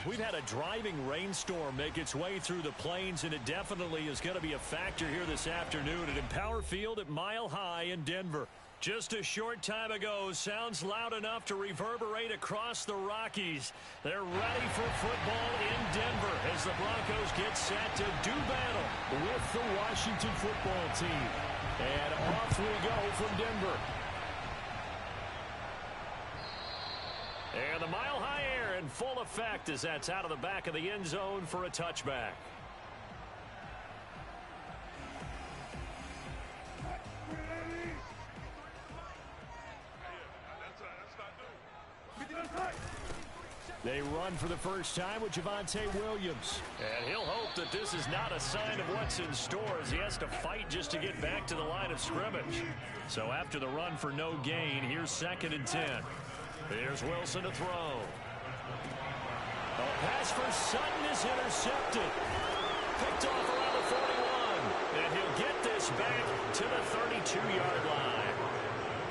We've had a driving rainstorm make its way through the plains, and it definitely is going to be a factor here this afternoon at Empower Field at Mile High in Denver. Just a short time ago, sounds loud enough to reverberate across the Rockies. They're ready for football in Denver as the Broncos get set to do battle with the Washington football team. And off we go from Denver. And the Mile High air in full effect as that's out of the back of the end zone for a touchback. They run for the first time with Javonte Williams. And he'll hope that this is not a sign of what's in store as he has to fight just to get back to the line of scrimmage. So after the run for no gain, here's 2nd and 10. Here's Wilson to throw. A pass for Sutton is intercepted. Picked off around the 41. And he'll get this back to the 32-yard line.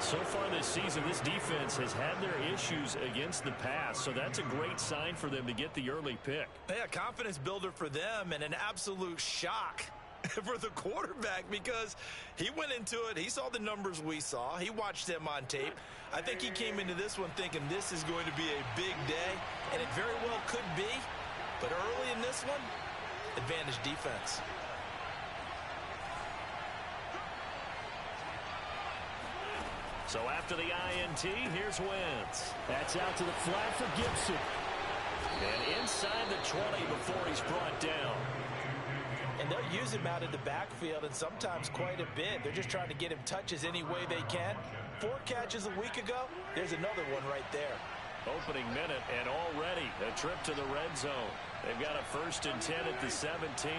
So far this season, this defense has had their issues against the pass, so that's a great sign for them to get the early pick. Yeah, confidence builder for them and an absolute shock for the quarterback because he went into it. He saw the numbers we saw. He watched them on tape. I think he came into this one thinking this is going to be a big day, and it very well could be. But early in this one, advantage defense. So after the INT, here's Wentz. That's out to the flat for Gibson. And inside the 20 before he's brought down. And they'll use him out in the backfield and sometimes quite a bit. They're just trying to get him touches any way they can. 4 catches a week ago. There's another one right there. Opening minute and already a trip to the red zone. They've got a 1st and 10 at the 17.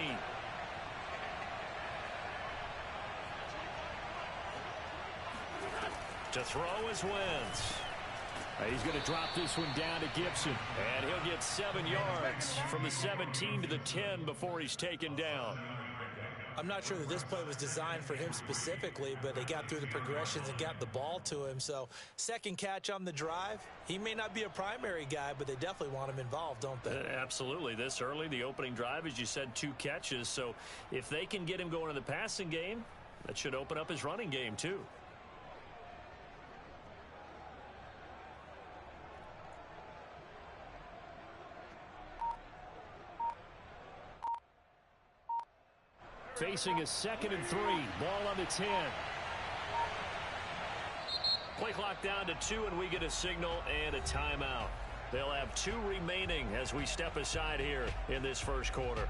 To throw is Wentz. He's going to drop this one down to Gibson. And he'll get 7 yards from the 17 to the 10 before he's taken down. I'm not sure that this play was designed for him specifically, but they got through the progressions and got the ball to him. So 2nd catch on the drive. He may not be a primary guy, but they definitely want him involved, don't they? Absolutely. This early, the opening drive, as you said, 2 catches. So if they can get him going in the passing game, that should open up his running game too. Facing a 2nd and 3. Ball on the 10. Play clock down to 2, and we get a signal and a timeout. They'll have 2 remaining as we step aside here in this first quarter.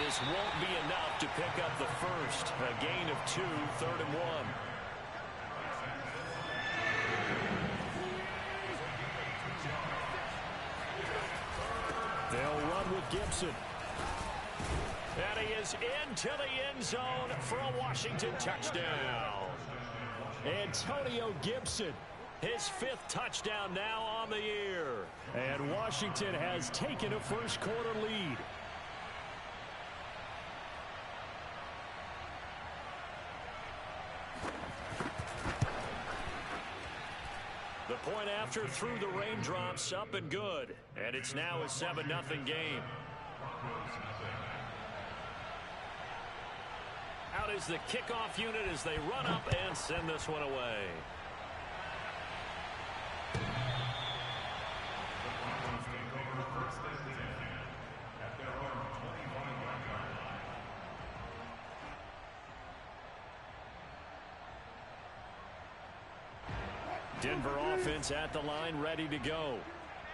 This won't be enough to pick up the first. A gain of 2, 3rd and 1. They'll run with Gibson. And he is into the end zone for a Washington touchdown. Antonio Gibson, his 5th touchdown now on the year. And Washington has taken a first quarter lead. The point after through the raindrops, up and good. And it's now a 7-0 game. Out is the kickoff unit as they run up and send this one away. Denver offense at the line, ready to go.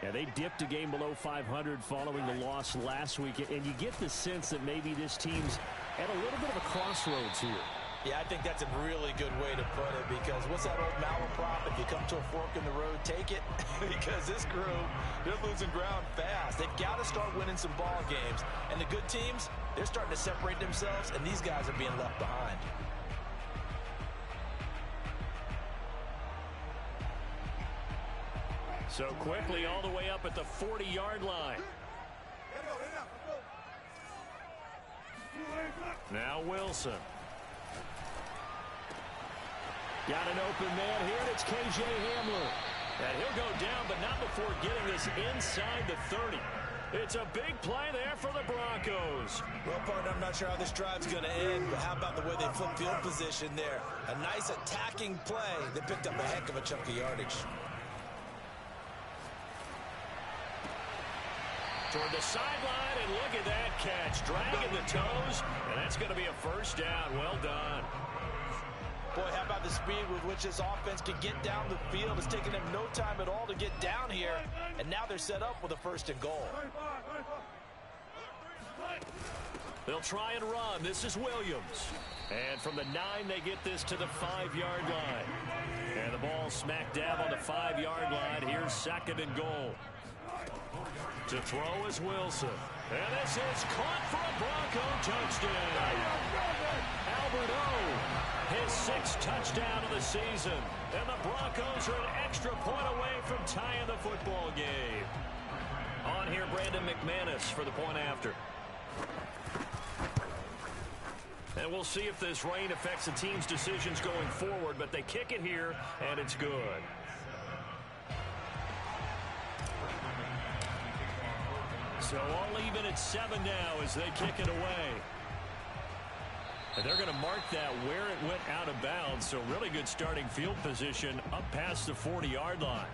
Yeah, they dipped a game below 500 following the loss last week, and you get the sense that maybe this team's at a little bit of a crossroads here. Yeah, I think that's a really good way to put it because what's that old malaprop? If you come to a fork in the road, take it. Because this group, they're losing ground fast. They've got to start winning some ball games. And the good teams, they're starting to separate themselves, and these guys are being left behind. So quickly all the way up at the 40-yard line. Now Wilson. Got an open man here, and it's K.J. Hamler. And he'll go down, but not before getting this inside the 30. It's a big play there for the Broncos. Well, partner, I'm not sure how this drive's going to end, but how about the way they flip field position there? A nice attacking play. They picked up a heck of a chunk of yardage. Toward the sideline, and look at that catch. Dragging the toes, and that's going to be a first down. Well done. Boy, how about the speed with which this offense can get down the field? It's taken them no time at all to get down here, and now they're set up with a first and goal. They'll try and run. This is Williams. And from the 9, they get this to the 5-yard line. And the ball smack dab on the 5-yard line. Here's second and goal. To throw is Wilson. And this is caught for a Bronco touchdown. Albert O, his 6th touchdown of the season. And the Broncos are an extra point away from tying the football game. On here, Brandon McManus for the point after. And we'll see if this rain affects the team's decisions going forward, but they kick it here, and it's good. So all even at 7 now as they kick it away. And they're going to mark that where it went out of bounds. So really good starting field position up past the 40-yard line.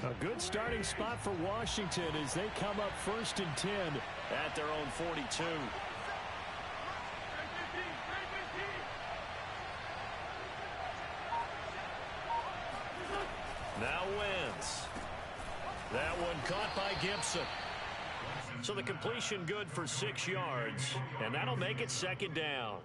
A good starting spot for Washington as they come up 1st and 10 at their own 42. Now Wentz. That one caught by Gibson. So the completion good for 6 yards, and that'll make it 2nd down.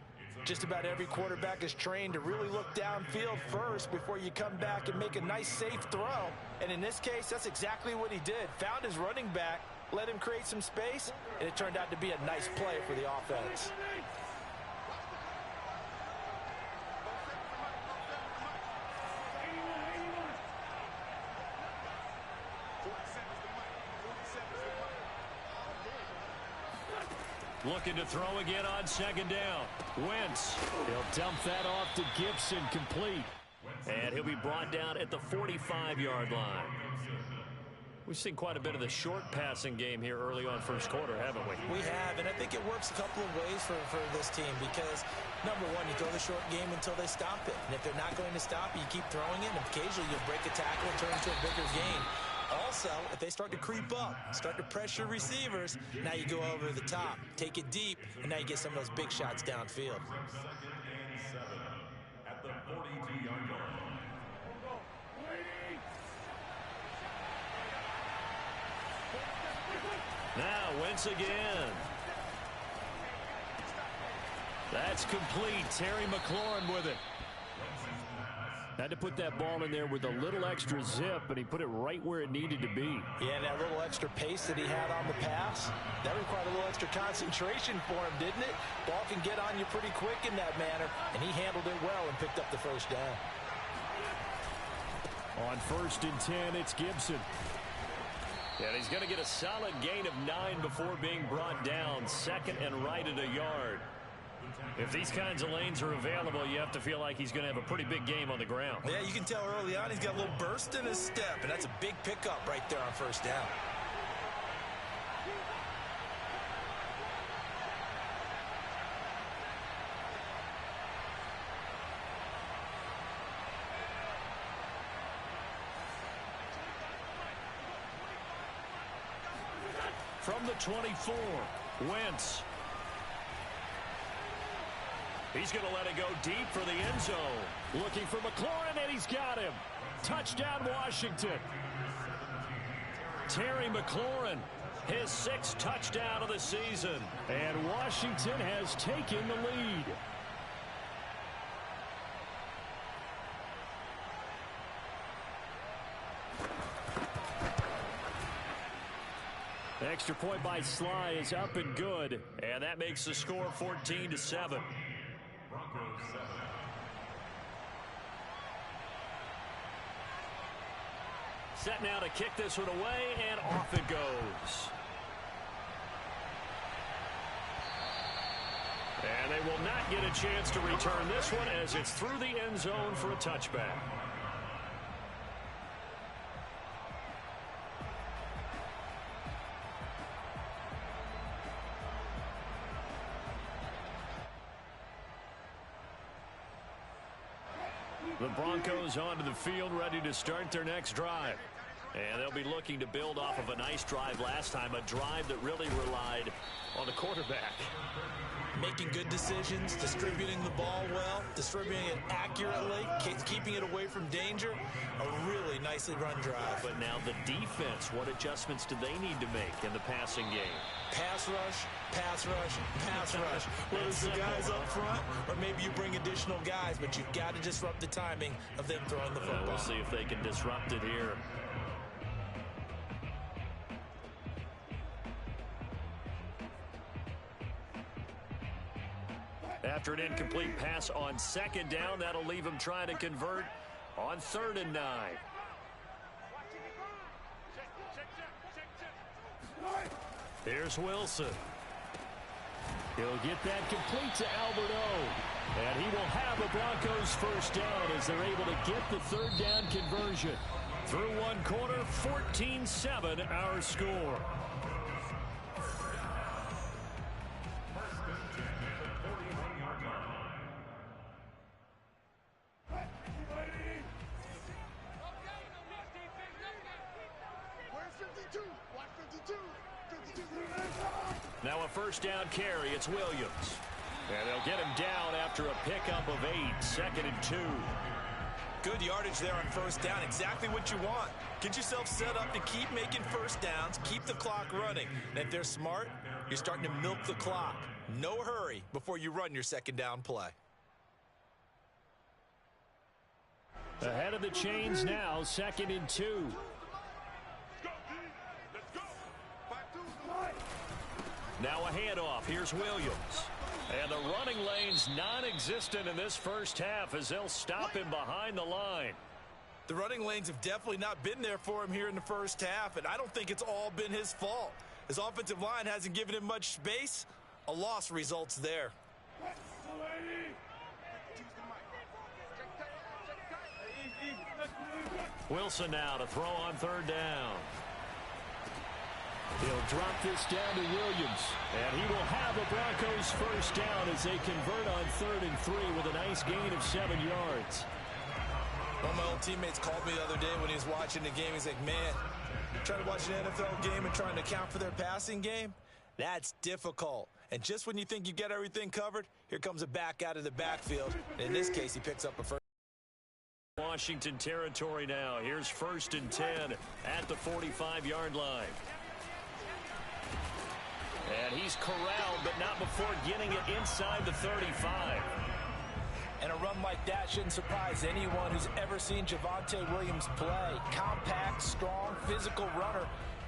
Just about every quarterback is trained to really look downfield first before you come back and make a nice, safe throw. And in this case, that's exactly what he did. Found his running back, let him create some space, and it turned out to be a nice play for the offense. Looking to throw again on 2nd down. Wentz. He'll dump that off to Gibson, complete. And he'll be brought down at the 45-yard line. We've seen quite a bit of the short passing game here early on first quarter, haven't we? We have, and I think it works a couple of ways for this team because, number one, you throw the short game until they stop it. And if they're not going to stop it, you keep throwing it, and occasionally you'll break a tackle and turn into a bigger gain. Also, if they start to creep up, start to pressure receivers, now you go over the top, take it deep, and now you get some of those big shots downfield. At the 42-yard line. Now Wentz again. That's complete. Terry McLaurin with it. Had to put that ball in there with a little extra zip, and he put it right where it needed to be. Yeah, and that little extra pace that he had on the pass, that required a little extra concentration for him, didn't it? Ball can get on you pretty quick in that manner, and he handled it well and picked up the first down. On 1st and 10, it's Gibson. And he's going to get a solid gain of 9 before being brought down. 2nd and right at a yard. If these kinds of lanes are available, you have to feel like he's going to have a pretty big game on the ground. Yeah, you can tell early on he's got a little burst in his step, and that's a big pickup right there on 1st down. From the 24, Wentz. He's going to let it go deep for the end zone. Looking for McLaurin, and he's got him. Touchdown, Washington. Terry McLaurin, his 6th touchdown of the season. And Washington has taken the lead. Extra point by Sly is up and good. And that makes the score 14-7. Broncos 7. Set now to kick this one away, and off it goes. And they will not get a chance to return this one as it's through the end zone for a touchback. The Broncos onto the field, ready to start their next drive. And they'll be looking to build off of a nice drive last time, a drive that really relied on the quarterback. Making good decisions, distributing the ball well, distributing it accurately, keeping it away from danger. A really nicely run drive. But now the defense, what adjustments do they need to make in the passing game? Pass rush, pass rush, pass rush. Whether it's the guys up front or maybe you bring additional guys, but you've got to disrupt the timing of them throwing the football. We'll see if they can disrupt it here. After an incomplete pass on second down, that'll leave him trying to convert on 3rd and 9. Here's Wilson. He'll get that complete to Albert O. And he will have a Broncos first down as they're able to get the 3rd down conversion. Through one quarter, 14-7 our score. Now a first down carry. It's Williams. And they'll get him down after a pickup of 8. 2nd and 2. Good yardage there on first down. Exactly what you want. Get yourself set up to keep making first downs. Keep the clock running. And if they're smart, you're starting to milk the clock. No hurry before you run your second down play. Ahead of the chains now. 2nd and 2. Now a handoff. Here's Williams. And the running lane's non-existent in this first half as they'll stop him behind the line. The running lanes have definitely not been there for him here in the first half, and I don't think it's all been his fault. His offensive line hasn't given him much space. A loss results there. Wilson now to throw on 3rd down. He'll drop this down to Williams, and he will have a Broncos first down as they convert on 3rd and 3 with a nice gain of 7 yards. One of my old teammates called me the other day when he was watching the game. He's like, man, trying to watch an NFL game and trying to account for their passing game, that's difficult. And just when you think you get everything covered, here comes a back out of the backfield. And in this case, he picks up a first. Washington territory now. Here's 1st and 10 at the 45-yard line. And he's corralled, but not before getting it inside the 35. And a run like that shouldn't surprise anyone who's ever seen Javonte Williams play. Compact, strong, physical runner.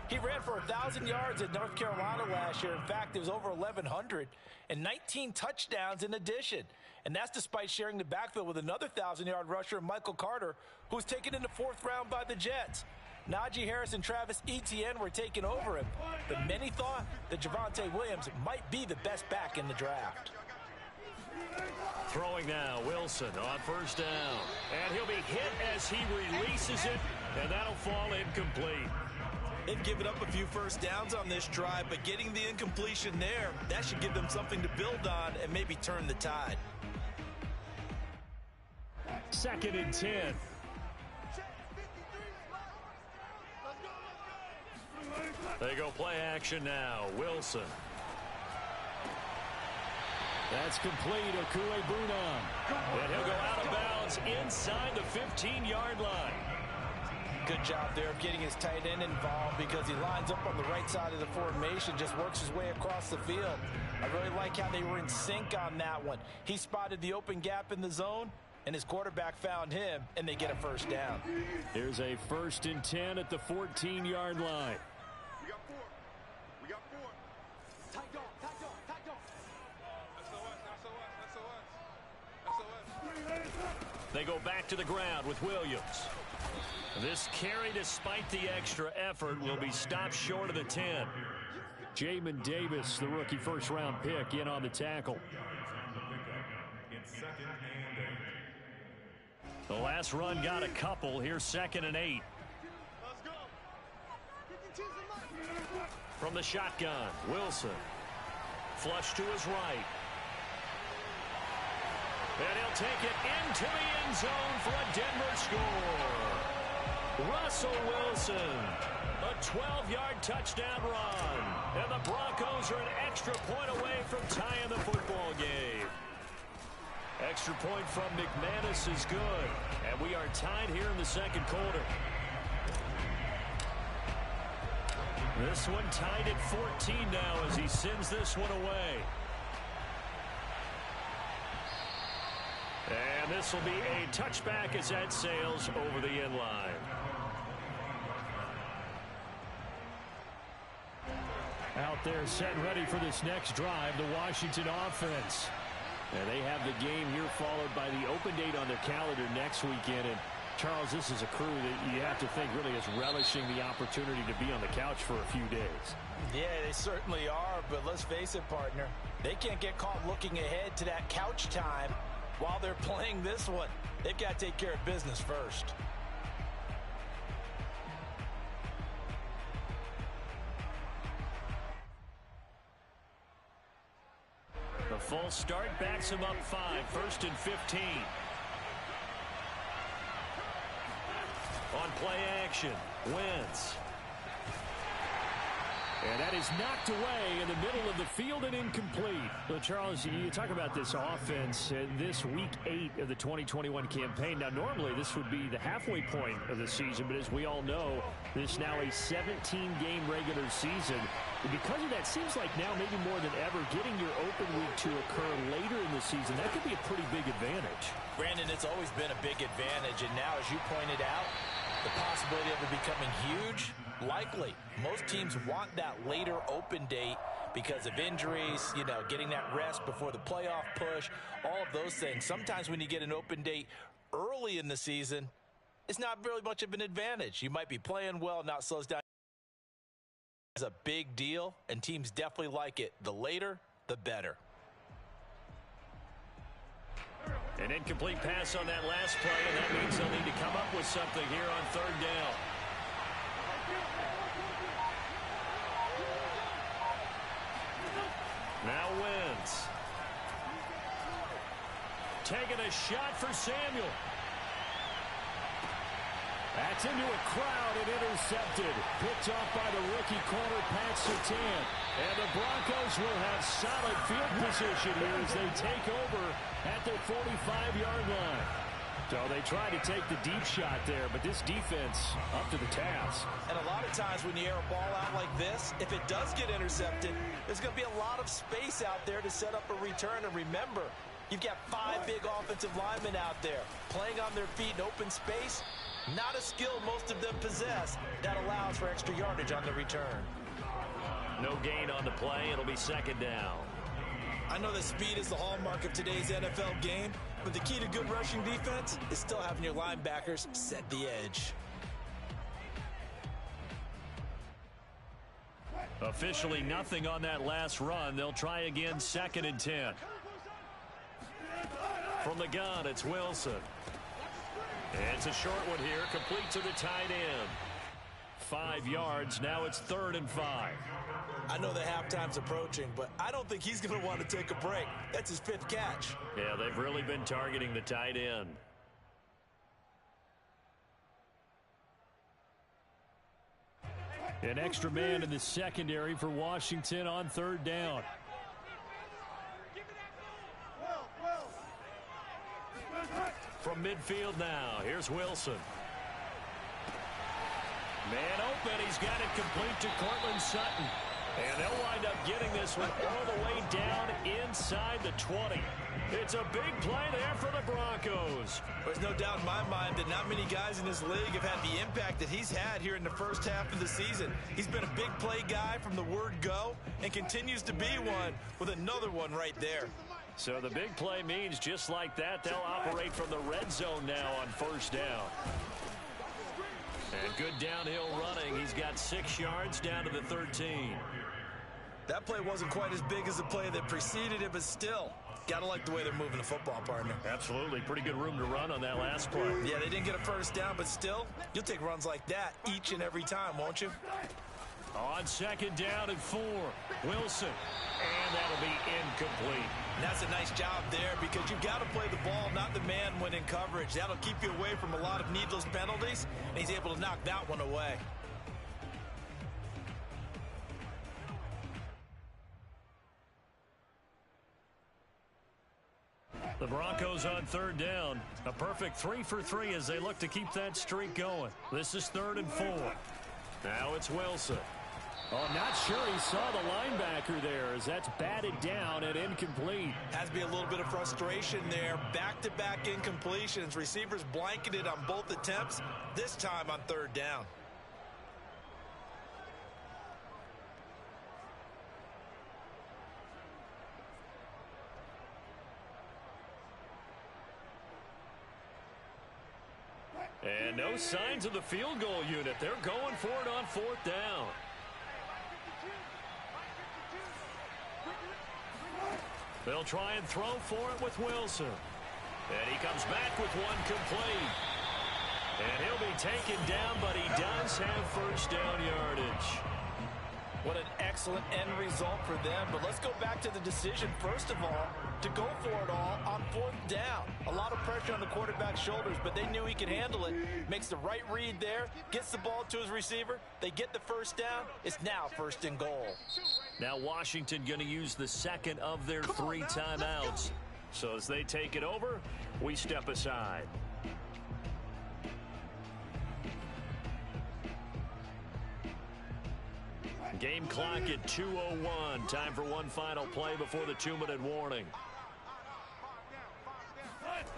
He ran for 1,000 yards at North Carolina last year. In fact, it was over 1,100 and 19 touchdowns in addition. And that's despite sharing the backfield with another 1,000-yard rusher, Michael Carter, who was taken in the 4th round by the Jets. Najee Harris and Travis Etienne were taking over him, but many thought that Javonte Williams might be the best back in the draft. Throwing now, Wilson on 1st down. And he'll be hit as he releases it, and that'll fall incomplete. They've given up a few first downs on this drive, but getting the incompletion there, that should give them something to build on and maybe turn the tide. 2nd and 10. They go play action now. Wilson. That's complete. Okuegbunam. And he'll go out of bounds inside the 15-yard line. Good job there of getting his tight end involved because he lines up on the right side of the formation, just works his way across the field. I really like how they were in sync on that one. He spotted the open gap in the zone, and his quarterback found him, and they get a first down. Here's a 1st and 10 at the 14-yard line. got 4. Tight dog, tight dog, tight dog. SOS. They go back to the ground with Williams. This carry, despite the extra effort, will be stopped short of the 10. Jamin Davis, the rookie first-round pick, in on the tackle. It's 2nd and 8. The last run got a couple. Here's 2nd and 8. Let's go. From the shotgun, Wilson. Flush to his right. And he'll take it into the end zone for a Denver score. Russell Wilson, a 12-yard touchdown run. And the Broncos are an extra point away from tying the football game. Extra point from McManus is good. And we are tied here in the second quarter. This one tied at 14 now as he sends this one away. And this will be a touchback as that sails over the end line. Out there set and ready for this next drive, the Washington offense. And they have the game here followed by the open date on their calendar next weekend. And Charles, this is a crew that you have to think really is relishing the opportunity to be on the couch for a few days. Yeah, they certainly are, but let's face it, partner. They can't get caught looking ahead to that couch time while they're playing this one. They've got to take care of business first. The full start backs him up 5, 1st and 15. On play action, Wentz. And that is knocked away in the middle of the field and incomplete. So, Charles, you talk about this offense this week 8 of the 2021 campaign. Now, normally this would be the halfway point of the season, but as we all know, this is now a 17-game regular season. And because of that, seems like now maybe more than ever, getting your open week to occur later in the season, that could be a pretty big advantage. Brandon, it's always been a big advantage, and now, as you pointed out, the possibility of it becoming huge, likely. Most teams want that later open date because of injuries, you know, getting that rest before the playoff push, all of those things. Sometimes when you get an open date early in the season, it's not really much of an advantage. You might be playing well, now it slows down. It's a big deal, and teams definitely like it. The later, the better. An incomplete pass on that last play, and that means they'll need to come up with something here on 3rd down. Now Wentz. Taking a shot for Samuel. That's into a crowd and intercepted. Picked off by the rookie corner, Pat Surtain. And the Broncos will have solid field position here as they take over at their 45-yard line. So they tried to take the deep shot there, but this defense up to the task. And a lot of times when you air a ball out like this, if it does get intercepted, there's going to be a lot of space out there to set up a return. And remember, you've got 5 big offensive linemen out there playing on their feet in open space. Not a skill most of them possess that allows for extra yardage on the return. No gain on the play. It'll be 2nd down. I know that speed is the hallmark of today's NFL game, but the key to good rushing defense is still having your linebackers set the edge. Officially nothing on that last run. They'll try again, 2nd and 10. From the gun, it's Wilson. It's a short one here, complete to the tight end. 5 yards, now it's 3rd and 5. I know the halftime's approaching, but I don't think he's going to want to take a break. That's his 5th catch. Yeah, they've really been targeting the tight end. An extra man in the secondary for Washington on 3rd down. From midfield now, here's Wilson. Man open, he's got it complete to Courtland Sutton. And they'll wind up getting this one all the way down inside the 20. It's a big play there for the Broncos. There's no doubt in my mind that not many guys in this league have had the impact that he's had here in the first half of the season. He's been a big play guy from the word go and continues to be one with another one right there. So the big play means just like that, they'll operate from the red zone now on first down. And good downhill running. He's got 6 yards down to the 13. That play wasn't quite as big as the play that preceded it, but still, gotta like the way they're moving the football, partner. Absolutely. Pretty good room to run on that last play. Yeah, they didn't get a first down, but still, you'll take runs like that each and every time, won't you? On second down and 4, Wilson. And that'll be incomplete. And that's a nice job there because you've got to play the ball, not the man when in coverage. That'll keep you away from a lot of needless penalties, and he's able to knock that one away. The Broncos on third down. A perfect 3 for 3 as they look to keep that streak going. This is 3rd and 4. Now it's Wilson. Oh, not sure he saw the linebacker there as that's batted down and incomplete. Has to be a little bit of frustration there. Back-to-back incompletions. Receivers blanketed on both attempts, this time on 3rd down. And no signs of the field goal unit. They're going for it on 4th down. They'll try and throw for it with Wilson. And he comes back with one complete. And he'll be taken down, but he does have first down yardage. What an excellent end result for them. But let's go back to the decision, first of all, to go for it all on 4th down. A lot of pressure on the quarterback's shoulders, but they knew he could handle it. Makes the right read there, gets the ball to his receiver. They get the first down. It's now 1st and goal. Now Washington going to use the second of their 3 timeouts. So as they take it over, we step aside. Game clock at 2:01. Time for one final play before the 2-minute warning.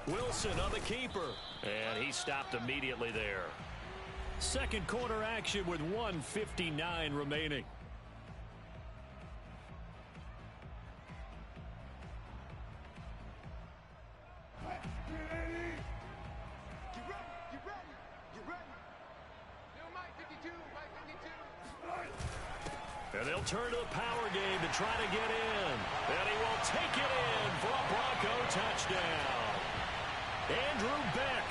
Wilson on the keeper. And he stopped immediately there. Second quarter action with 1:59 remaining. And they'll turn to the power game to try to get in. And he will take it in for a Bronco touchdown. Andrew Beck,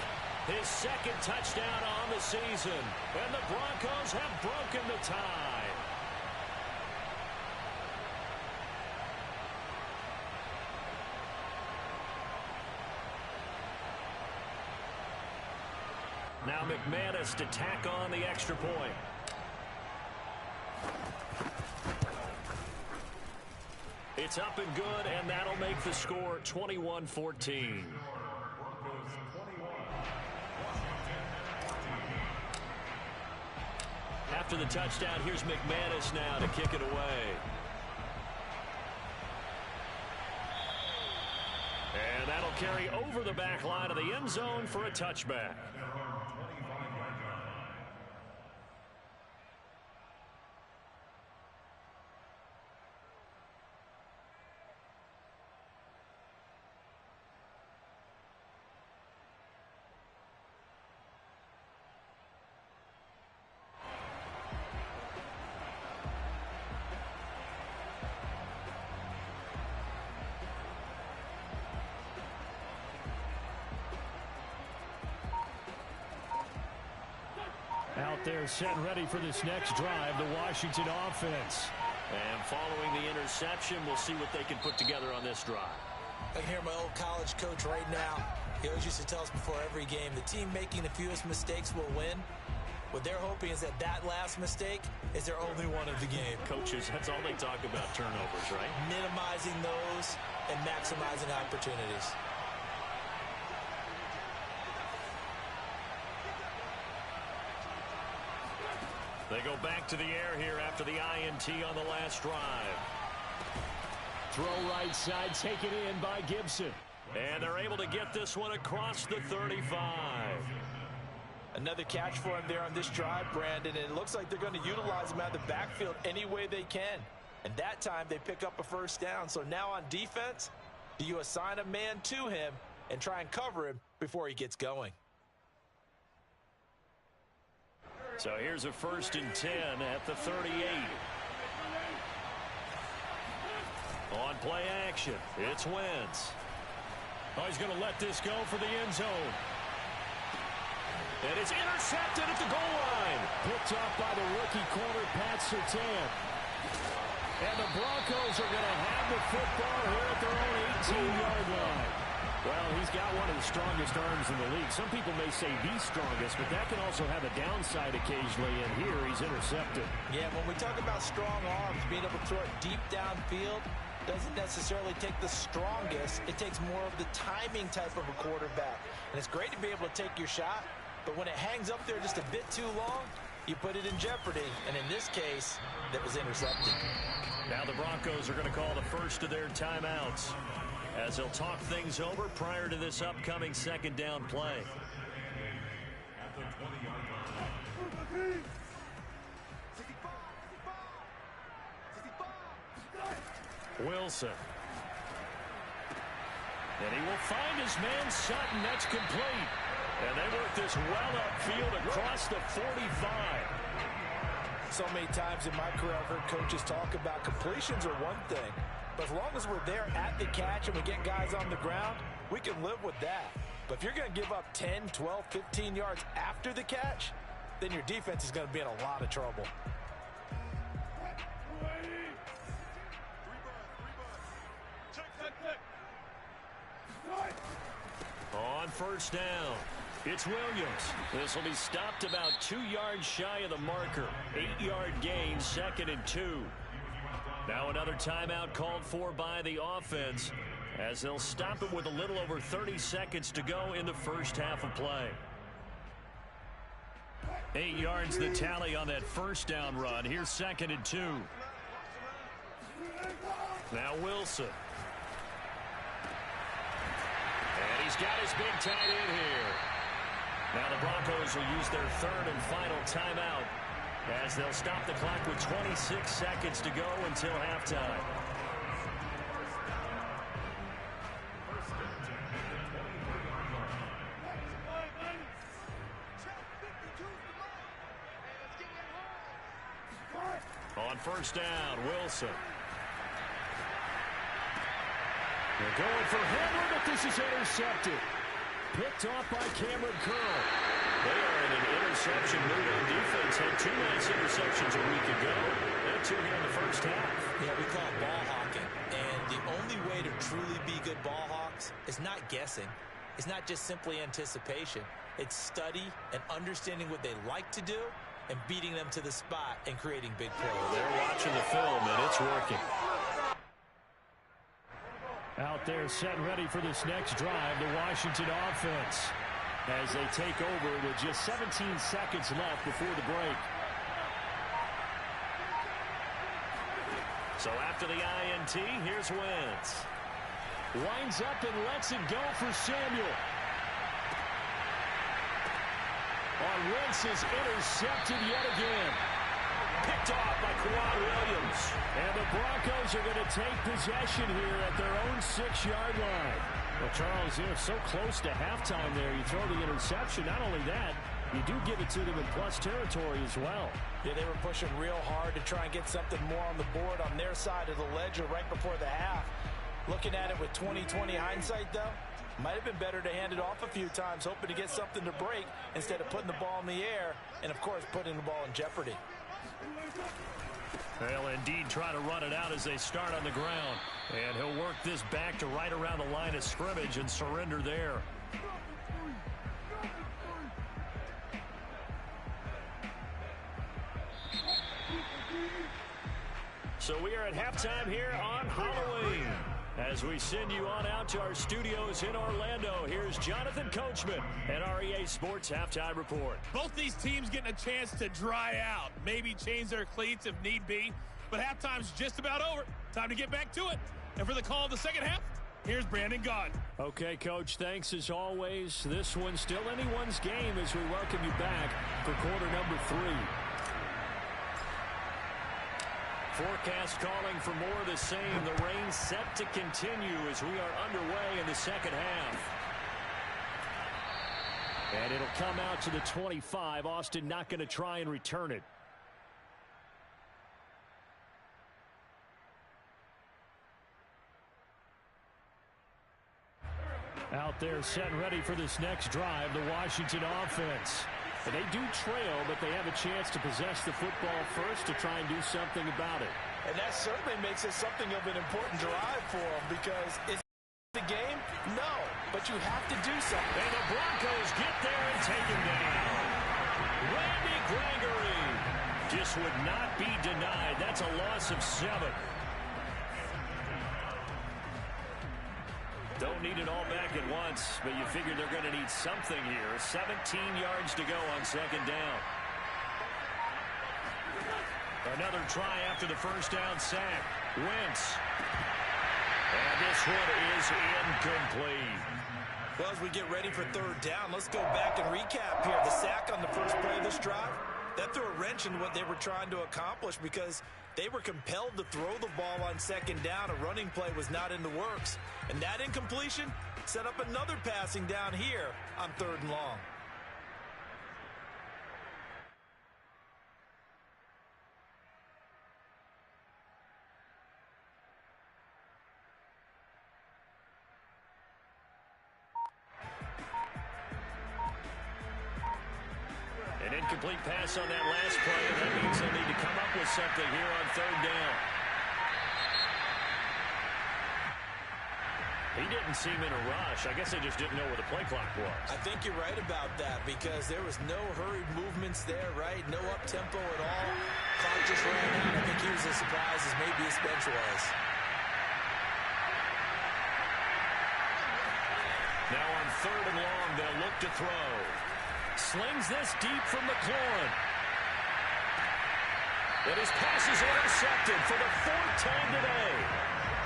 his 2nd touchdown on the season. And the Broncos have broken the tie. Now McManus to tack on the extra point. It's up and good, and that'll make the score 21-14. After the touchdown, here's McManus now to kick it away. And that'll carry over the back line of the end zone for a touchback. Out there set and ready for this next drive, the Washington offense. And following the interception, we'll see what they can put together on this drive. I can hear my old college coach right now. He always used to tell us before every game, the team making the fewest mistakes will win. What they're hoping is that that last mistake is their only one of the game. Coaches, that's all they talk about, turnovers, right? Minimizing those and maximizing opportunities. They go back to the air here after the INT on the last drive. Throw right side taken in by Gibson. And they're able to get this one across the 35. Another catch for him there on this drive, Brandon, and it looks like they're going to utilize him out of the backfield any way they can. And that time they pick up a first down. So now on defense, do you assign a man to him and try and cover him before he gets going? So here's a 1st and 10 at the 38. On play action, it's Wentz. Oh, he's going to let this go for the end zone. And it's intercepted at the goal line. Picked off by the rookie corner, Pat Surtain. And the Broncos are going to have the football here at their own 18-yard line. Well, he's got one of the strongest arms in the league. Some people may say the strongest, but that can also have a downside occasionally, and here he's intercepted. Yeah, when we talk about strong arms, being able to throw it deep downfield doesn't necessarily take the strongest. It takes more of the timing type of a quarterback. And it's great to be able to take your shot, but when it hangs up there just a bit too long, you put it in jeopardy. And in this case, that was intercepted. Now the Broncos are going to call the first of their timeouts as they'll talk things over prior to this upcoming 2nd down play. Wilson. And he will find his man Sutton. That's complete. And they work this well upfield across the 45. So many times in my career I've heard coaches talk about completions are one thing, but as long as we're there at the catch and we get guys on the ground, we can live with that. But if you're going to give up 10, 12, 15 yards after the catch, then your defense is going to be in a lot of trouble. On 1st down, it's Williams. This will be stopped about 2 yards shy of the marker. 8-yard gain, 2nd and 2. Now another timeout called for by the offense as they'll stop it with a little over 30 seconds to go in the first half of play. 8 yards the tally on that 1st down run. Here's 2nd and 2. Now Wilson. And he's got his big tight end here. Now the Broncos will use their 3rd and final timeout as they'll stop the clock with 26 seconds to go until halftime. On 1st down, Wilson. They're going for Hamler, but this is intercepted. Picked off by Cameron Curl. They are in an interception mood on defense. Had 2 nice interceptions a week ago. And 2 here in the first half. Yeah, we call it ball hawking. And the only way to truly be good ball hawks is not guessing. It's not just simply anticipation. It's study and understanding what they like to do and beating them to the spot and creating big plays. They're watching the film, and it's working. Out there set ready for this next drive, the Washington offense, as they take over with just 17 seconds left before the break. So after the INT, here's Wentz. Winds up and lets it go for Samuel. Wentz is intercepted yet again. Picked off by Kawhi Williams. And the Broncos are going to take possession here at their own 6-yard line. Well, Charles, you're so close to halftime there. You throw the interception. Not only that, you do give it to them in plus territory as well. Yeah, they were pushing real hard to try and get something more on the board on their side of the ledger right before the half. Looking at it with 20/20 hindsight, though, might have been better to hand it off a few times, hoping to get something to break instead of putting the ball in the air and, of course, putting the ball in jeopardy. They'll indeed try to run it out as they start on the ground. And he'll work this back to right around the line of scrimmage and surrender there. So we are at halftime here on Halloween As we send you on out to our studios in Orlando, here's Jonathan Coachman and REA Sports Halftime Report. Both these teams getting a chance to dry out, maybe change their cleats if need be, but halftime's just about over. Time to get back to it. And for the call of the second half, here's Brandon Gaudin. Okay, Coach, thanks as always. This one's still anyone's game as we welcome you back for quarter number 3. Forecast calling for more of the same. The rain set to continue as we are underway in the second half. And it'll come out to the 25. Austin not going to try and return it. Out there set and ready for this next drive, the Washington offense. They do trail, but they have a chance to possess the football first to try and do something about it. And that certainly makes it something of an important drive for them because it's the game? No, but you have to do something. And the Broncos get there and take him down. Randy Gregory just would not be denied. That's a loss of 7. Don't need it all back at once, but you figure they're going to need something here. 17 yards to go on second down. Another try after the first down sack. Wentz. And this one is incomplete. Well, as we get ready for third down, let's go back and recap here. The sack on the first play of this drive, that threw a wrench in what they were trying to accomplish because they were compelled to throw the ball on second down. A running play was not in the works. And that incompletion set up another passing down here on third and long. An incomplete pass on that last play. That means they'll need to come up with something here on third down. He didn't seem in a rush. I guess they just didn't know where the play clock was. I think you're right about that because there was no hurried movements there, right? No up-tempo at all. Clock just ran out. I think he was as surprised as maybe his bench was. Now on third and long, they'll look to throw. Slings this deep from McLaurin. And his pass is intercepted for the 4th time today.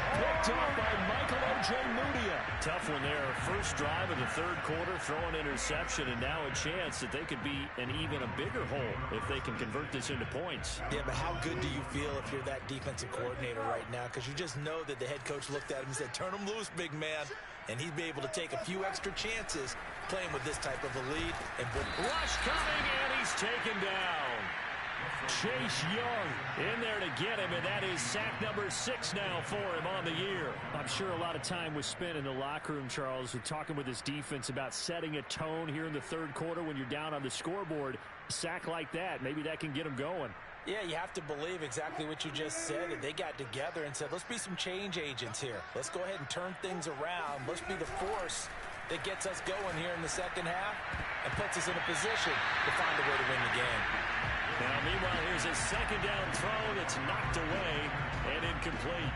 Picked up by Michael Ojemudia. Tough one there. First drive of the third quarter, throwing interception, and now a chance that they could be in even a bigger hole if they can convert this into points. Yeah, but how good do you feel if you're that defensive coordinator right now? Because you just know that the head coach looked at him and said, turn him loose, big man. And he'd be able to take a few extra chances playing with this type of a lead. And rush coming, and he's taken down. Chase Young in there to get him, and that is sack number 6 now for him on the year. I'm sure a lot of time was spent in the locker room, Charles, with talking with his defense about setting a tone here in the third quarter when you're down on the scoreboard. A sack like that, maybe that can get him going. Yeah, you have to believe exactly what you just said, that they got together and said, let's be some change agents here. Let's go ahead and turn things around. Let's be the force that gets us going here in the second half and puts us in a position to find a way to win the game. Now, meanwhile, here's a second down throw that's knocked away and incomplete.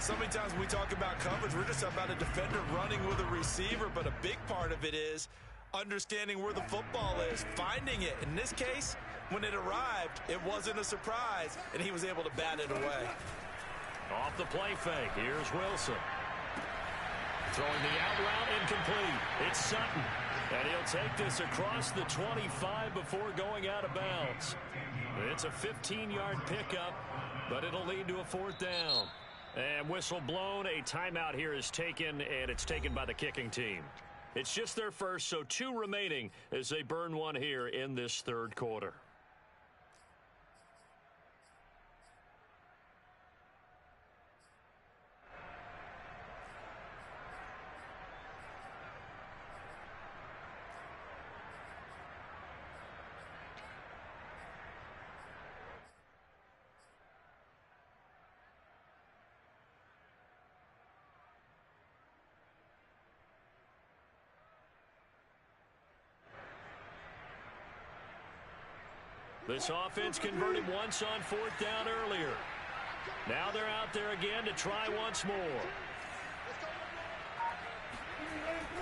So many times when we talk about coverage, we're just about a defender running with a receiver, but a big part of it is understanding where the football is, finding it. In this case, when it arrived, it wasn't a surprise, and he was able to bat it away. Off the play fake, here's Wilson. Throwing the out route incomplete. It's Sutton. And he'll take this across the 25 before going out of bounds. It's a 15-yard pickup, but it'll lead to a 4th down. And whistle blown. A timeout here is taken, and it's taken by the kicking team. It's just their first, so 2 remaining as they burn one here in this third quarter. This offense converted once on 4th down earlier. Now they're out there again to try once more.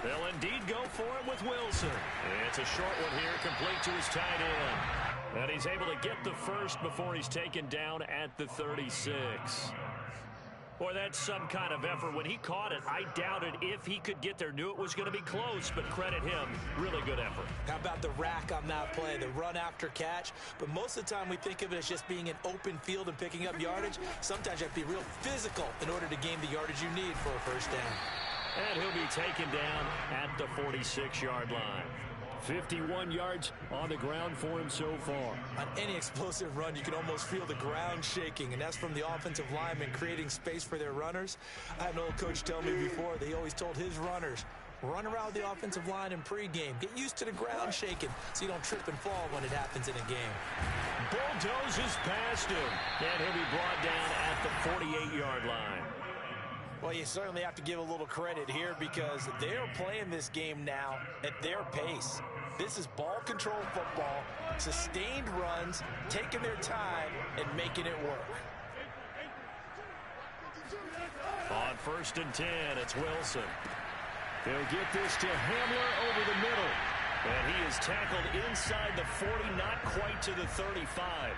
They'll indeed go for it with Wilson. It's a short one here, complete to his tight end. And he's able to get the first before he's taken down at the 36. Boy, that's some kind of effort. When he caught it, I doubted if he could get there. Knew it was going to be close, but credit him. Really good effort. How about the rack on that play, the run after catch? But most of the time we think of it as just being an open field and picking up yardage. Sometimes you have to be real physical in order to gain the yardage you need for a first down. And he'll be taken down at the 46-yard line. 51 yards on the ground for him so far. On any explosive run, you can almost feel the ground shaking, and that's from the offensive linemen creating space for their runners. I had an old coach tell me before that he always told his runners, run around the offensive line in pregame. Get used to the ground shaking so you don't trip and fall when it happens in a game. Bulldozes past him, and he'll be brought down at the 48-yard line. Well, you certainly have to give a little credit here because they're playing this game now at their pace. This is ball control football, sustained runs, taking their time, and making it work. On 1st and 10, it's Wilson. They'll get this to Hamler over the middle. And he is tackled inside the 40, not quite to the 35.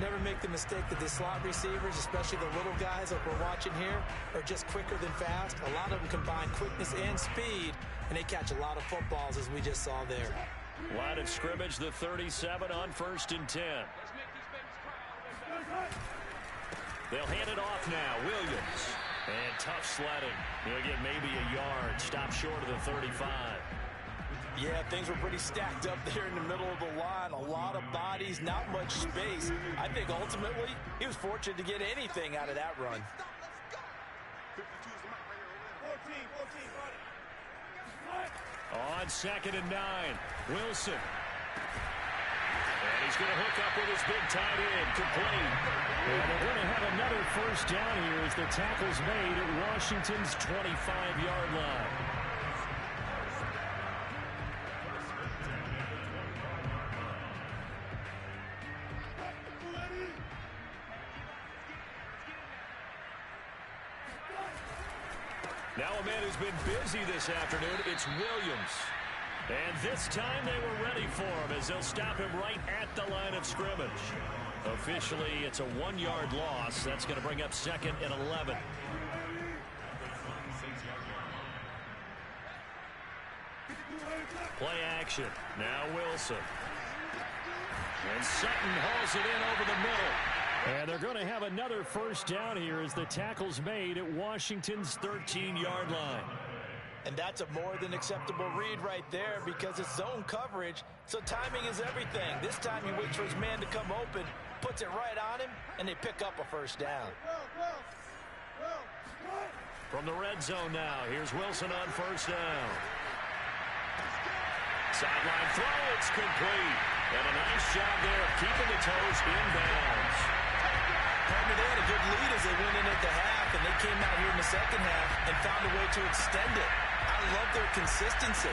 Never make the mistake that the slot receivers, especially the little guys like we're watching here, are just quicker than fast. A lot of them combine quickness and speed, and they catch a lot of footballs, as we just saw there. Line of scrimmage, the 37 on 1st and 10. They'll hand it off now. Williams. And tough sledding. He'll get maybe a yard. Stop short of the 35. Yeah, things were pretty stacked up there in the middle of the line. A lot of bodies, not much space. I think ultimately he was fortunate to get anything out of that run. On 2nd and 9, Wilson. And he's going to hook up with his big tight end, complete. And they're going to have another first down here as the tackle's made at Washington's 25-yard line. Now a man who's been busy this afternoon, it's Williams. And this time they were ready for him as they'll stop him right at the line of scrimmage. Officially, it's a 1-yard loss. That's going to bring up 2nd and 11. Play action. Now Wilson. And Sutton hauls it in over the middle. And they're going to have another first down here as the tackle's made at Washington's 13-yard line. And that's a more than acceptable read right there because it's zone coverage, so timing is everything. This time he waits for his man to come open, puts it right on him, and they pick up a first down. From the red zone now, here's Wilson on first down. Sideline throw, it's complete. And a nice job there of keeping the toes inbounds. Partner, they had a good lead as they went in at the half, and they came out here in the second half and found a way to extend it. I love their consistency.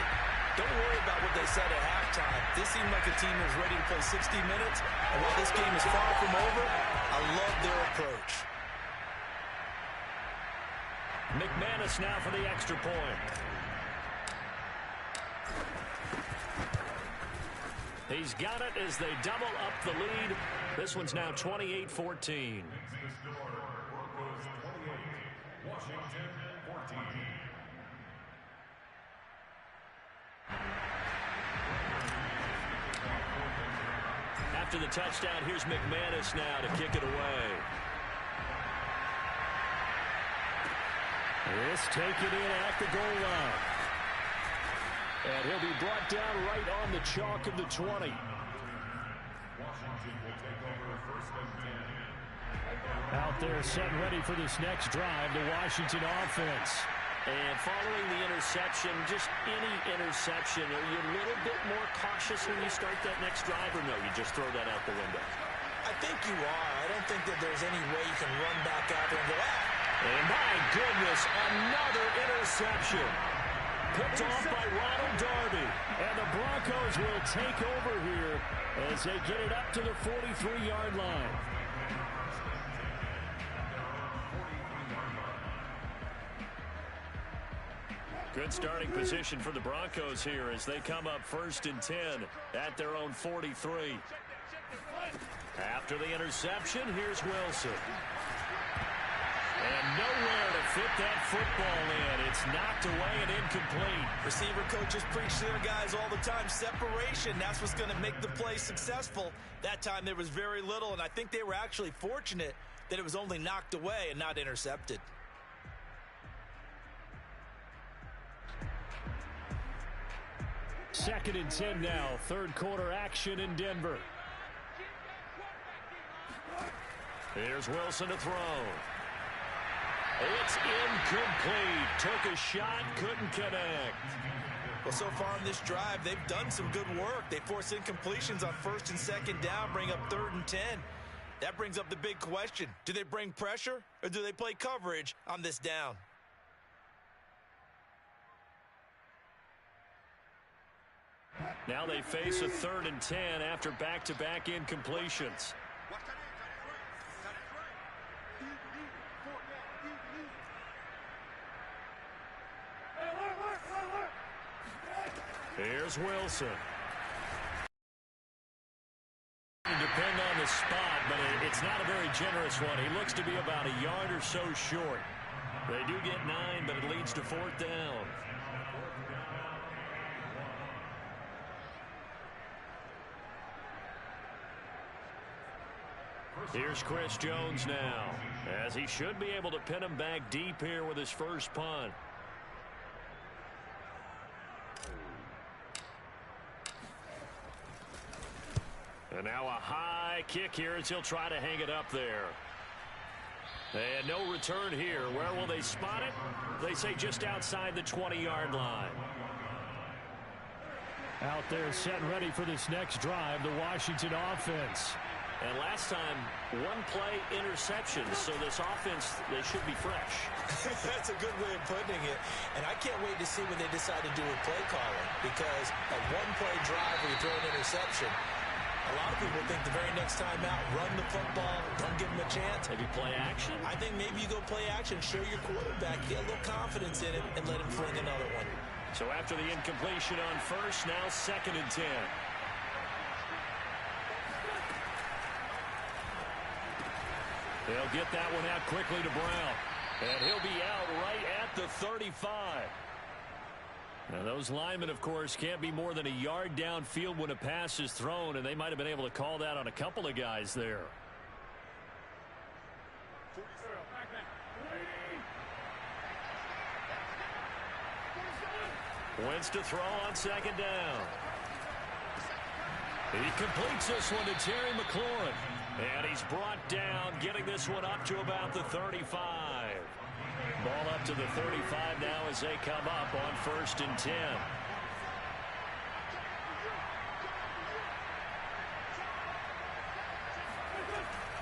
Don't worry about what they said at halftime. This seemed like a team that was ready to play 60 minutes, and while this game is far from over, I love their approach. McManus now for the extra point. He's got it as they double up the lead. This one's now 28-14. After the touchdown, here's McManus now to kick it away. This taken in at the goal line. And he'll be brought down right on the chalk of the 20. Washington will take over 1st and 10. Out there set and ready for this next drive, the Washington offense. And following the interception, just any interception, are you a little bit more cautious when you start that next drive, or no, you just throw that out the window? I think you are. I don't think that there's any way you can run back out there and go, And my goodness, another interception. Picked off by Ronald Darby. And the Broncos will take over here as they get it up to the 43-yard line. Good starting position for the Broncos here as they come up 1st and 10 at their own 43. After the interception, here's Wilson. And nowhere to fit that football in. It's knocked away and incomplete. Receiver coaches preach to their guys all the time. Separation, that's what's going to make the play successful. That time there was very little, and I think they were actually fortunate that it was only knocked away and not intercepted. Second and 10 now. Third quarter action in Denver. Here's Wilson to throw. It's incomplete. Took a shot, couldn't connect. Well, so far on this drive, they've done some good work. They force incompletions on 1st and 2nd down, bring up 3rd and 10. That brings up the big question. Do they bring pressure or do they play coverage on this down? Now they face a 3rd and 10 after back-to-back incompletions. Here's Wilson. Depend on the spot, but it's not a very generous one. He looks to be about a yard or so short. They do get 9, but it leads to 4th down. Here's Chris Jones now, as he should be able to pin him back deep here with his first punt. And now a high kick here as he'll try to hang it up there. And no return here. Where will they spot it? They say just outside the 20-yard line. Out there set and ready for this next drive, the Washington offense. And last time, one play interception, so this offense, they should be fresh. That's a good way of putting it. And I can't wait to see what they decide to do with play calling, because a one-play drive where you throw an interception, a lot of people think the very next time out, run the football, don't give them a chance. Maybe play action? I think maybe you go play action, show your quarterback, get a little confidence in him, and let him fling another one. So after the incompletion on first, now 2nd and 10. They'll get that one out quickly to Brown. And he'll be out right at the 35. Now, those linemen, of course, can't be more than a yard downfield when a pass is thrown, and they might have been able to call that on a couple of guys there. Wentz to throw on 2nd down. He completes this one to Terry McLaurin. And he's brought down, getting this one up to about the 35. Ball up to the 35 now as they come up on 1st and 10.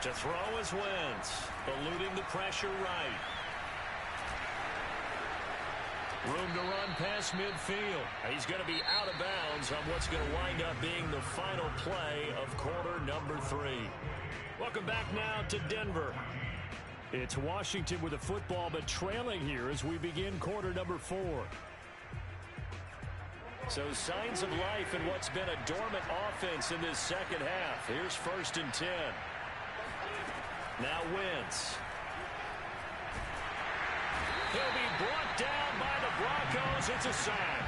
To throw is Wentz, eluding the pressure right. Room to run past midfield. He's going to be out of bounds on what's going to wind up being the final play of quarter number 3. Welcome back now to Denver. It's Washington with the football, but trailing here as we begin quarter number 4. So signs of life in what's been a dormant offense in this second half. Here's 1st and 10. Now Wentz. He'll be brought down by the Broncos. It's a sack.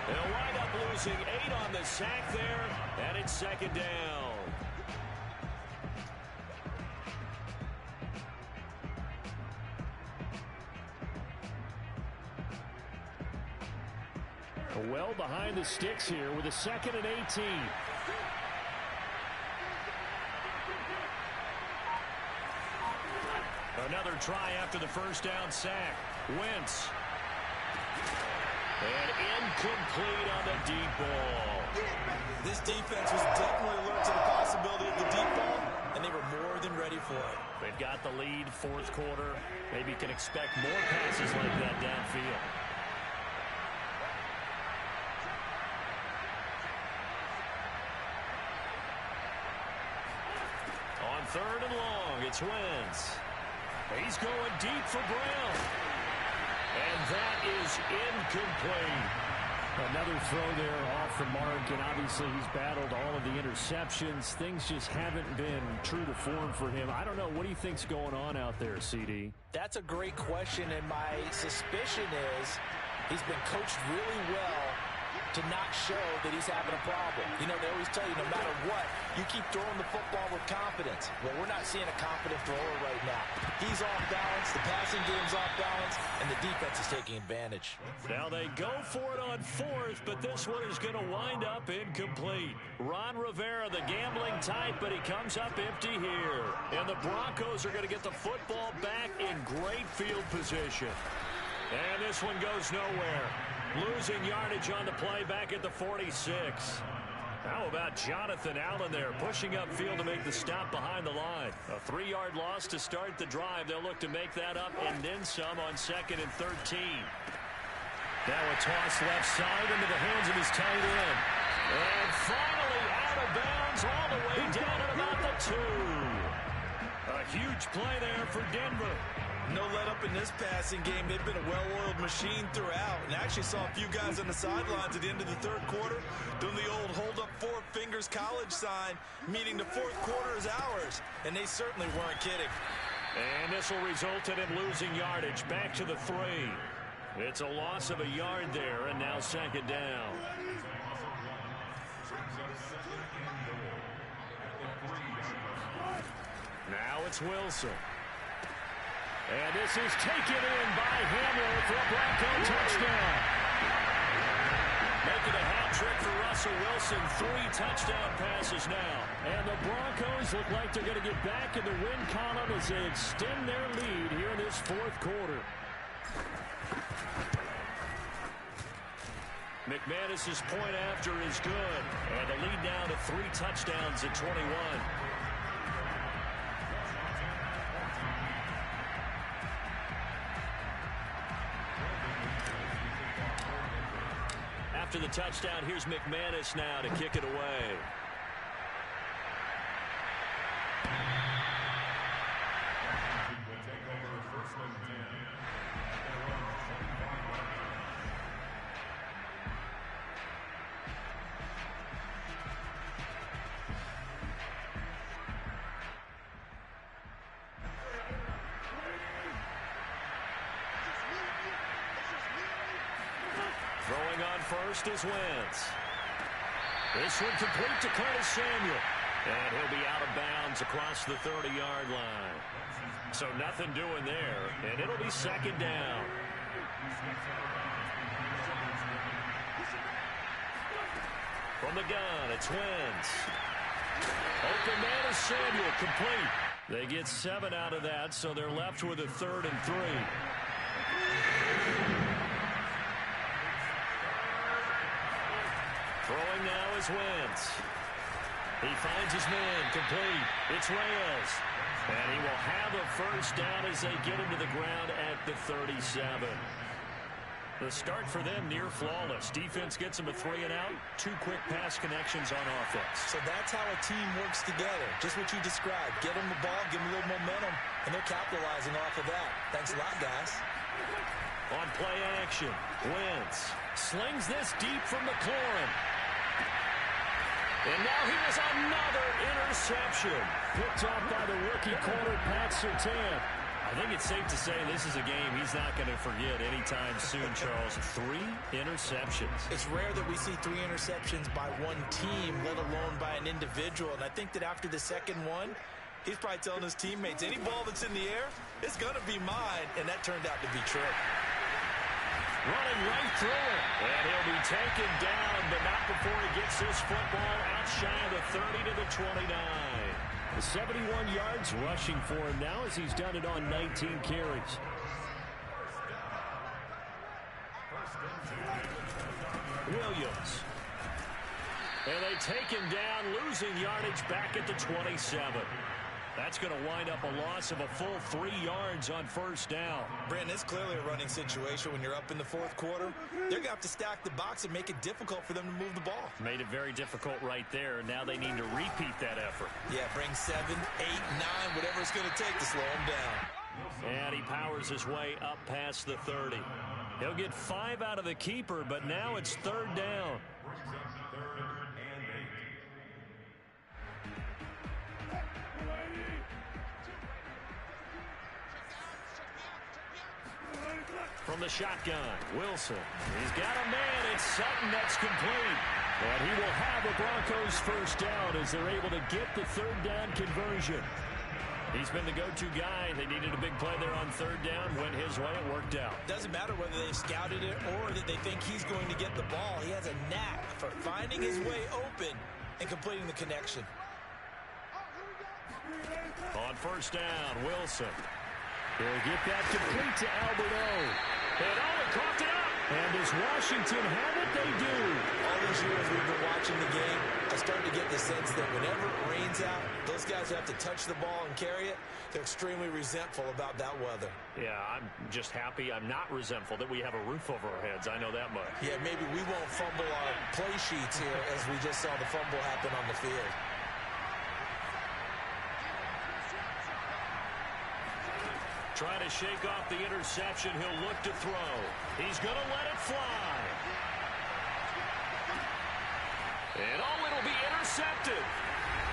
They'll wind up losing 8 on the sack there, and it's 2nd down. Well behind the sticks here with a 2nd and 18. Another try after the first down sack. Wentz. And incomplete on the deep ball. This defense was definitely alert to the possibility of the deep ball, and they were more than ready for it. They've got the lead, 4th quarter. Maybe can expect more passes like that downfield. On 3rd and long, it's Wentz. He's going deep for Brown. And that is incomplete. Another throw there off the mark, and obviously he's battled all of the interceptions. Things just haven't been true to form for him. I don't know. What do you think's going on out there, CD? That's a great question, and my suspicion is he's been coached really well to not show that he's having a problem. You know, they always tell you no matter what, you keep throwing the football with confidence. Well, we're not seeing a confident thrower right now. He's off balance, the passing game's off balance, and the defense is taking advantage. Now they go for it on fourth, but this one is going to wind up incomplete. Ron Rivera, the gambling type, but he comes up empty here. And the Broncos are going to get the football back in great field position. And this one goes nowhere. Losing yardage on the play back at the 46. How about Jonathan Allen there pushing upfield to make the stop behind the line? A 3-yard loss to start the drive. They'll look to make that up and then some on 2nd and 13. Now a toss left side into the hands of his tight end. And finally out of bounds all the way down at about the 2. A huge play there for Denver. No let up in this passing game. They've been a well-oiled machine throughout. And actually saw a few guys on the sidelines at the end of the third quarter doing the old hold up 4 fingers college sign, meaning the fourth quarter is ours. And they certainly weren't kidding. And this will result in him losing yardage back to the 3. It's a loss of a yard there, and now 2nd down. Now it's Wilson. And this is taken in by Hamler for a Bronco touchdown. Making a hat trick for Russell Wilson. 3 touchdown passes now. And the Broncos look like they're going to get back in the win column as they extend their lead here in this fourth quarter. McManus's point after is good. And the lead now to 3 touchdowns at 21. After the touchdown, here's McManus now to kick it away. Throwing on first is Wentz. This one complete to Curtis Samuel. And he'll be out of bounds across the 30-yard line. So nothing doing there. And it'll be 2nd down. From the gun, it's Wentz. Open man is Samuel, complete. They get 7 out of that, so they're left with a 3rd and 3. Throwing now is Wentz. He finds his man, complete. It's Reyes. And he will have a first down as they get him to the ground at the 37. The start for them near flawless. Defense gets them a 3 and out. 2 quick pass connections on offense. So that's how a team works together. Just what you described. Get them the ball, give them a little momentum, and they're capitalizing off of that. Thanks a lot, guys. On play action, Wentz slings this deep from McLaurin. And now here's another interception. Picked off by the rookie corner, Pat Surtain. I think it's safe to say this is a game he's not going to forget anytime soon, Charles. 3 interceptions. It's rare that we see 3 interceptions by one team, let alone by an individual. And I think that after the second one, he's probably telling his teammates, any ball that's in the air, it's going to be mine. And that turned out to be true. Running right through it. And he'll be taken down, but not before he gets this football out shy of the 30 to the 29. 71 yards rushing for him now as he's done it on 19 carries. Williams. And they take him down, losing yardage back at the 27. That's going to wind up a loss of a full 3 yards on first down. Brandon, it's clearly a running situation when you're up in the fourth quarter. They're going to have to stack the box and make it difficult for them to move the ball. Made it very difficult right there. Now they need to repeat that effort. Yeah, bring 7, 8, 9, whatever it's going to take to slow them down. And he powers his way up past the 30. He'll get 5 out of the keeper, but now it's 3rd down. From the shotgun, Wilson. He's got a man. It's Sutton that's complete. And he will have the Broncos first down as they're able to get the 3rd down conversion. He's been the go-to guy. They needed a big play there on 3rd down. Went his way. It worked out. Doesn't matter whether they scouted it or that they think he's going to get the ball. He has a knack for finding his way open and completing the connection. On 1st down, Wilson. He'll get that complete to Albert O. And he caught it up. And does Washington have it? They do. All these years we've been watching the game, I start to get the sense that whenever it rains out, those guys who have to touch the ball and carry it, they're extremely resentful about that weather. Yeah, I'm just happy. I'm not resentful that we have a roof over our heads. I know that much. Yeah, maybe we won't fumble our play sheets here as we just saw the fumble happen on the field. Trying to shake off the interception. He'll look to throw. He's going to let it fly. And it'll be intercepted.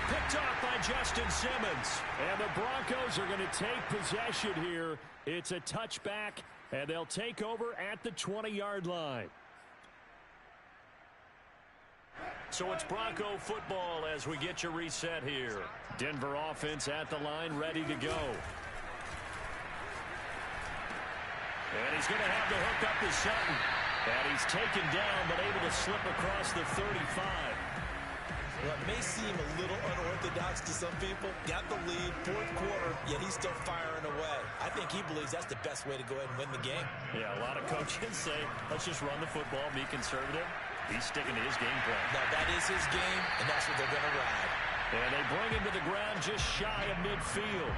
Picked off by Justin Simmons. And the Broncos are going to take possession here. It's a touchback, and they'll take over at the 20-yard line. So it's Bronco football as we get you reset here. Denver offense at the line, ready to go. And he's going to have the hook up to Sutton. And he's taken down, but able to slip across the 35. Well, it may seem a little unorthodox to some people. Got the lead, 4th quarter, yet he's still firing away. I think he believes that's the best way to go ahead and win the game. Yeah, a lot of coaches say, let's just run the football, be conservative. He's sticking to his game plan. Now, that is his game, and that's what they're going to ride. And they bring him to the ground just shy of midfield.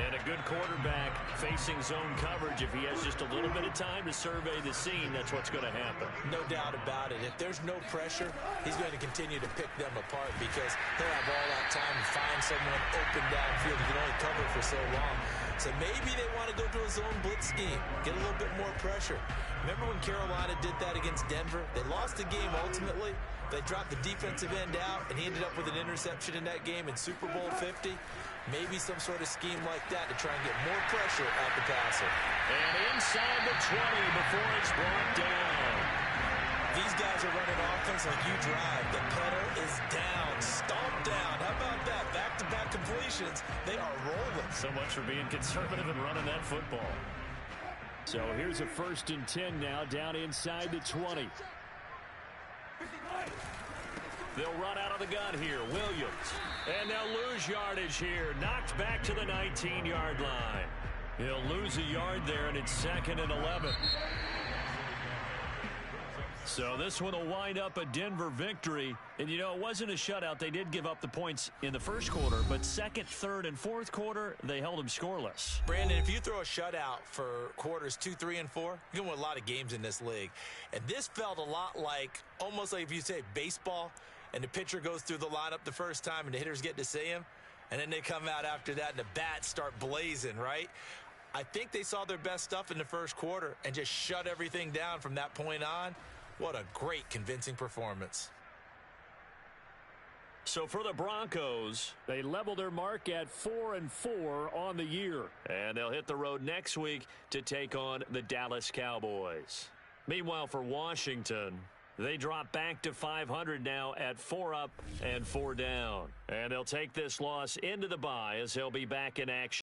And a good quarterback facing zone coverage. If he has just a little bit of time to survey the scene, that's what's going to happen. No doubt about it. If there's no pressure, he's going to continue to pick them apart because he'll have all that time to find someone open downfield. He can only cover for so long. So maybe they want to go to a zone blitz scheme, get a little bit more pressure. Remember when Carolina did that against Denver? They lost the game ultimately. They dropped the defensive end out, and he ended up with an interception in that game in Super Bowl 50. Maybe some sort of scheme like that to try and get more pressure at the passer. And inside the 20 before it's brought down. These guys are running offense like you drive. The pedal is down, stomped down. How about that? Back-to-back completions. They are rolling. So much for being conservative and running that football. So here's a 1st and 10 now down inside the 20. They'll run out of the gun here. Williams. And they'll lose yardage here. Knocked back to the 19-yard line. He'll lose a yard there, and it's 2nd and 11. So this one will wind up a Denver victory. And, you know, it wasn't a shutout. They did give up the points in the 1st quarter, but 2nd, 3rd, and 4th quarter, they held them scoreless. Brandon, if you throw a shutout for quarters 2, 3, and 4, you're going to win a lot of games in this league. And this felt a lot like, almost like if you say baseball, and the pitcher goes through the lineup the first time and the hitters get to see him, and then they come out after that and the bats start blazing, right? I think they saw their best stuff in the 1st quarter and just shut everything down from that point on. What a great, convincing performance. So for the Broncos, they level their mark at 4-4 on the year. And they'll hit the road next week to take on the Dallas Cowboys. Meanwhile, for Washington, they drop back to 500 now at 4 up and 4 down. And they'll take this loss into the bye as they'll be back in action